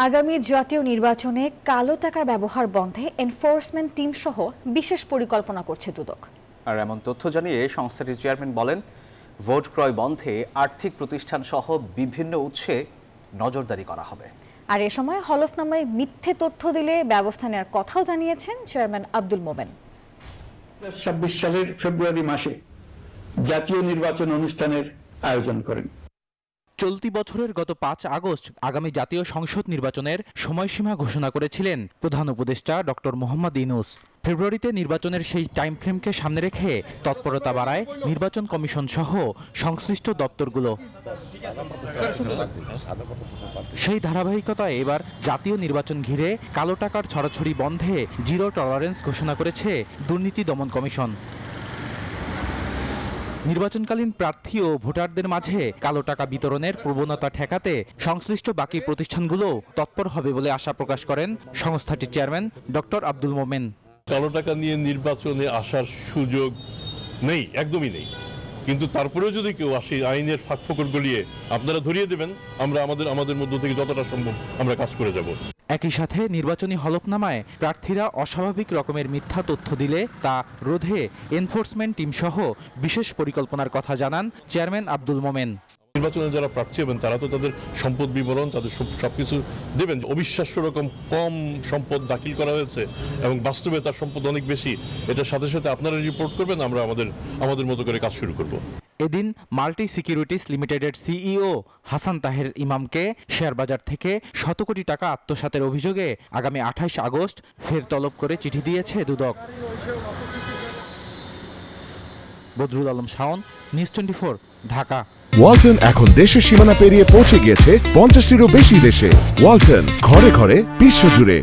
আগামী জাতীয় নির্বাচনে কালো টাকার ব্যবহার বন্ধে এনফোর্সমেন্ট টিম সহ বিশেষ পরিকল্পনা করছে দুদক। আর এমন তথ্য জানিয়ে সংস্থাটির চেয়ারম্যান বলেন, ভোট ক্রয় বন্ধে আর্থিক প্রতিষ্ঠান সহ বিভিন্ন উৎসে নজরদারি করা হবে। আর এ সময় হলফনামায় মিথ্যে তথ্য দিলে ব্যবস্থা নেওয়ার কথাও জানিয়েছেন চেয়ারম্যান আব্দুল মোমেন। ২০২৬ সালের ফেব্রুয়ারি মাসে জাতীয় নির্বাচন অনুষ্ঠানের আয়োজন করেন। চলতি বছরের গত ৫ আগস্ট আগামী জাতীয় সংসদ নির্বাচনের সময়সীমা ঘোষণা করেছিলেন প্রধান উপদেষ্টা ডক্টর মোহাম্মদ ইউনূস। ফেব্রুয়ারিতে নির্বাচনের সেই টাইম ফ্রেমকে সামনে রেখে তৎপরতা বাড়ায় নির্বাচন কমিশন সহ সংশ্লিষ্ট দপ্তরগুলো। সেই ধারাবাহিকতায় এবার জাতীয় নির্বাচন ঘিরে কালো টাকার ছড়াছড়ি বন্ধে জিরো টলারেন্স ঘোষণা করেছে দুর্নীতি দমন কমিশন। নির্বাচনকালীন প্রার্থী ও ভোটারদের মাঝে কালো টাকা বিতরণের প্রবণতা ঠেকাতে সংশ্লিষ্ট বাকি প্রতিষ্ঠানগুলো তৎপর হবে বলে আশা প্রকাশ করেন সংস্থাটির চেয়ারম্যান ডক্টর আব্দুল মোমেন। কালো টাকা নিয়ে নির্বাচনে আসার সুযোগ নেই, একদমই নেই, কিন্তু তারপরেও যদি কেউ আসে আইনের ফাঁকফোকর গলিয়ে আপনারা ধরিয়ে দেবেন, আমরা আমাদের মধ্য থেকে যতটা সম্ভব আমরা কাজ করে যাব। একই সাথে নির্বাচনী হলফনামায় প্রার্থীরা অস্বাভাবিক রকমের মিথ্যা তথ্য দিলে তা রোধে এনফোর্সমেন্ট টিম সহ বিশেষ পরিকল্পনার কথা জানান চেয়ারম্যান আব্দুল মোমেন। নির্বাচনে যারা প্রার্থী হবেন তারা তো তাদের সম্পদ বিবরণ, তাদের সবকিছু দেবেন। অবিশ্বাস্য রকম কম সম্পদ দাখিল করা হয়েছে এবং বাস্তবে তার সম্পদ অনেক বেশি। এটার সাথে সাথে আপনারা রিপোর্ট করবেন, আমরা আমাদের মতো করে কাজ শুরু করব। এদিন মাল্টি সিকিউরিটিস লিমিটেডের সিইও হাসান তাহের ইমামকে শেয়ারবাজার থেকে শত কোটি টাকা আত্মসাতের অভিযোগে আগামী ২৮ আগস্ট ফের তলব করে চিঠি দিয়েছে দুদক। বদরুল আলম শাওন, নিউজ 24, ঢাকা। ওয়ালটন এখন দেশের সীমানা পেরিয়ে পৌঁছে গিয়েছে ৫০টিরও বেশি দেশে। ওয়ালটন, ঘরে ঘরে বিশ্বজুড়ে।